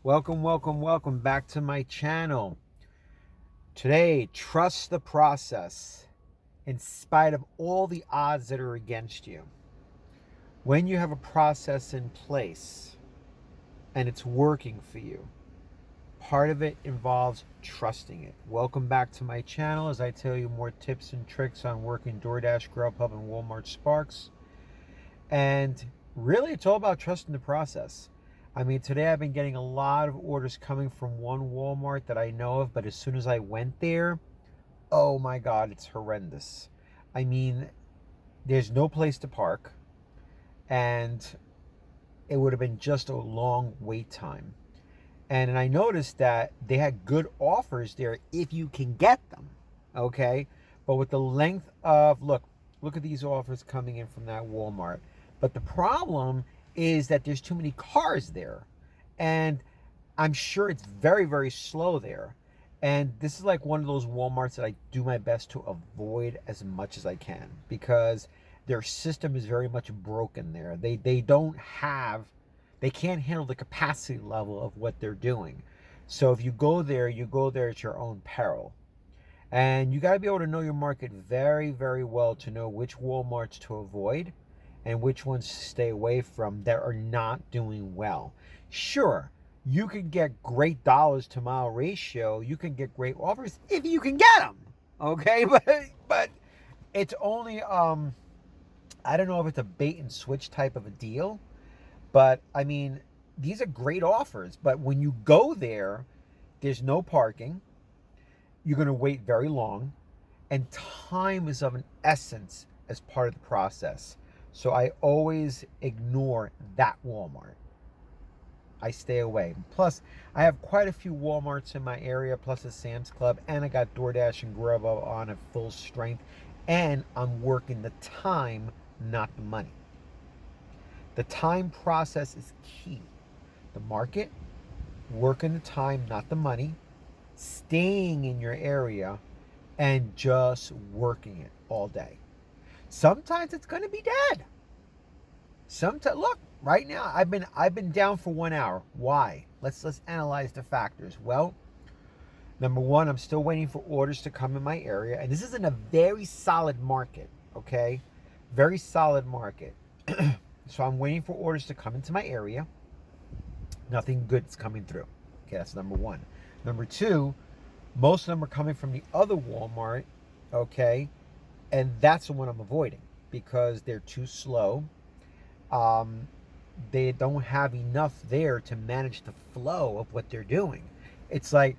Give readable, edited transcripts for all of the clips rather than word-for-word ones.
Welcome back to my channel. Today, trust the process in spite of all the odds that are against you. When you have a process in place and it's working for you, part of it involves trusting it. Welcome back to my channel as I tell you more tips and tricks on working DoorDash, Grubhub, and Walmart Sparks. And really, it's all about trusting the process. I mean, today I've been getting a lot of orders coming from one Walmart that I know of, but as soon as I went there, oh my God, it's horrendous. I mean, there's no place to park, and it would have been just a long wait time. And I noticed that they had good offers there if you can get them, okay? But with the length of, look at these offers coming in from that Walmart. But the problem is that there's too many cars there. And I'm sure it's very, very slow there. And this is like one of those Walmarts that I do my best to avoid as much as I can because their system is very much broken there. They can't handle the capacity level of what they're doing. So if you go there at your own peril. And you got to be able to know your market very, very well to know which Walmarts to avoid and which ones to stay away from that are not doing well. Sure, you can get great dollars to mile ratio. You can get great offers if you can get them. Okay, but it's only I don't know if it's a bait and switch type of a deal, but I mean, these are great offers, but when you go there, there's no parking. You're going to wait very long, and time is of an essence as part of the process. So I always ignore that Walmart. I stay away. Plus, I have quite a few Walmarts in my area, plus a Sam's Club, and I got DoorDash and Grubhub on at full strength, and I'm working the time, not the money. The time process is key. The market, working the time, not the money, staying in your area, and just working it all day. Sometimes it's going to be dead. Sometimes, look, right now I've been down for 1 hour. Why? Let's analyze the factors. Well, number one, I'm still waiting for orders to come in my area, and this is in a very solid market. Okay, very solid market. So I'm waiting for orders to come into my area. Nothing good's coming through. Okay, that's number one. Number two, most of them are coming from the other Walmart, okay, and that's the one I'm avoiding because they're too slow. They don't have enough there to manage the flow of what they're doing. It's like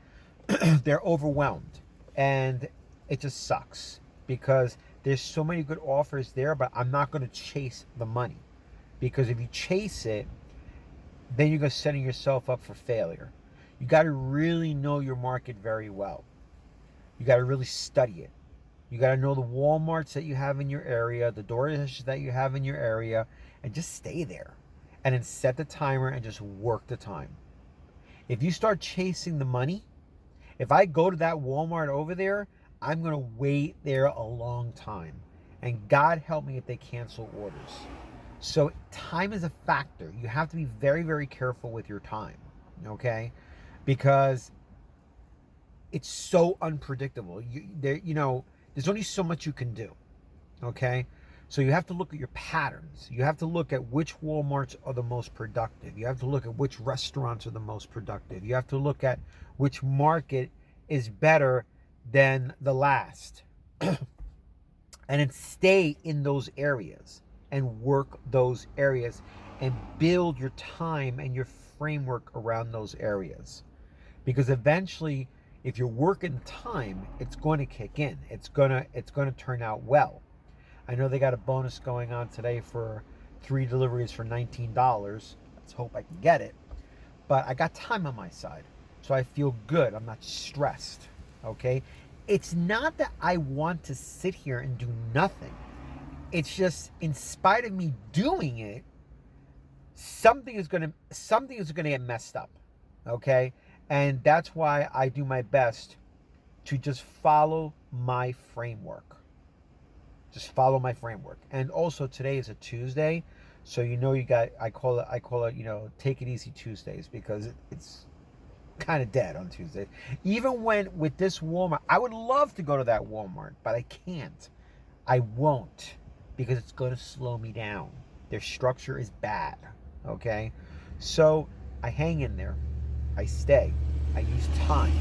they're overwhelmed, and it just sucks because there's so many good offers there, but I'm not going to chase the money because if you chase it, then you're setting yourself up for failure. You got to really know your market very well. You got to really study it. You got to know the Walmarts that you have in your area, the DoorDash that you have in your area, and just stay there. And then set the timer and just work the time. If you start chasing the money, if I go to that Walmart over there, I'm going to wait there a long time. And God help me if they cancel orders. So time is a factor. You have to be very, very careful with your time, okay? Because it's so unpredictable. There's only so much you can do, okay? So you have to look at your patterns. You have to look at which Walmarts are the most productive. You have to look at which restaurants are the most productive. You have to look at which market is better than the last. And then stay in those areas and work those areas and build your time and your framework around those areas. Because eventually, if you're working time, it's going to kick in. It's going to turn out well. I know they got a bonus going on today for 3 deliveries for $19. Let's hope I can get it. But I got time on my side, so I feel good. I'm not stressed, okay? It's not that I want to sit here and do nothing. It's just, in spite of me doing it, something is gonna get messed up, okay? And that's why I do my best to just follow my framework. Just follow my framework. And also, today is a Tuesday, so I call it take it easy Tuesdays because kind of dead on Tuesdays. Even when with this Walmart, I would love to go to that Walmart, but I can't. I won't because it's going to slow me down. Their structure is bad. Okay? So I hang in there. I stay. I use time.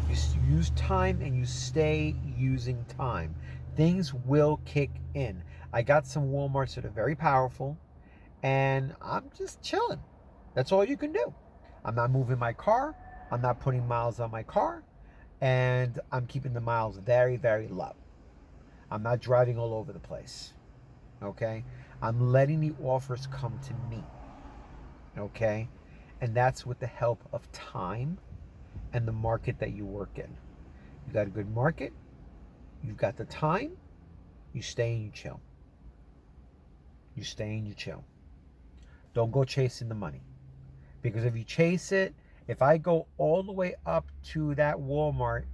You use time and you stay using time. Things will kick in. I got some Walmarts that are very powerful, and I'm just chilling. That's all you can do. I'm not moving my car. I'm not putting miles on my car, and I'm keeping the miles very, very low. I'm not driving all over the place. Okay? I'm letting the offers come to me. Okay? And that's with the help of time and the market that you work in. You got a good market, you've got the time, you stay and you chill. You stay and you chill. Don't go chasing the money. Because if you chase it, if I go all the way up to that Walmart,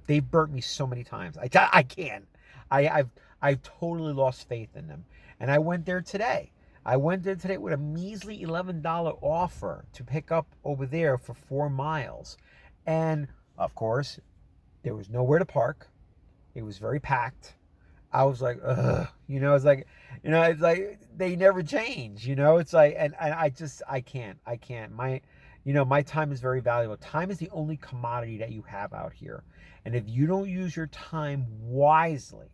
they've burnt me so many times. I can't. I've totally lost faith in them. And I went there today. I went there today with a measly $11 offer to pick up over there for 4 miles. And of course, there was nowhere to park. It was very packed. I was like, ugh, it's like, it's like they never change, it's like, and I can't. My time is very valuable. Time is the only commodity that you have out here. And if you don't use your time wisely,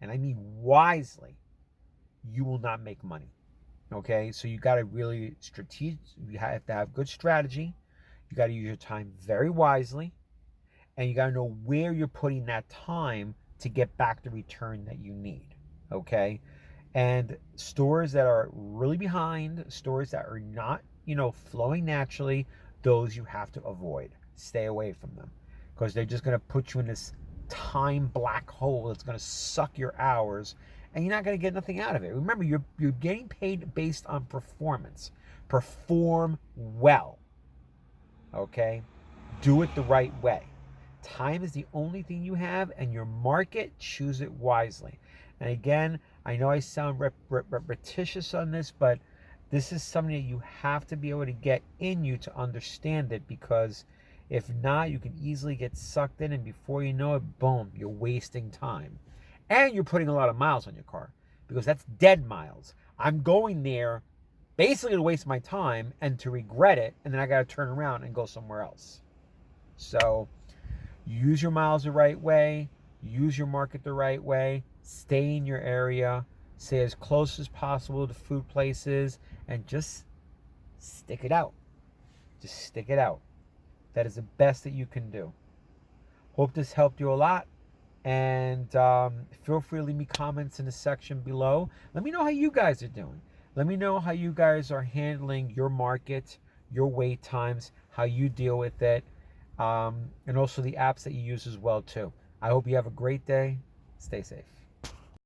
and I mean wisely, you will not make money. Okay? So you got to really you have to have good strategy. You got to use your time very wisely. And you got to know where you're putting that time to get back the return that you need. Okay? And stores that are really behind, stores that are not, flowing naturally, those you have to avoid. Stay away from them. Because they're just going to put you in this time black hole that's going to suck your hours, and you're not going to get nothing out of it. Remember, you're getting paid based on performance. Perform well. Okay? Do it the right way. Time is the only thing you have, and your market, choose it wisely. And again, I know I sound repetitious on this, but this is something that you have to be able to get in you to understand it, because if not, you can easily get sucked in, and before you know it, boom, you're wasting time. And you're putting a lot of miles on your car, because that's dead miles. I'm going there basically to waste my time and to regret it, and then I got to turn around and go somewhere else. So use your miles the right way, use your market the right way, stay in your area, stay as close as possible to food places, and just stick it out. Just stick it out. That is the best that you can do. Hope this helped you a lot. And feel free to leave me comments in the section below. Let me know how you guys are doing. Let me know how you guys are handling your market, your wait times, how you deal with it. And also the apps that you use as well too. I hope you have a great day. Stay safe.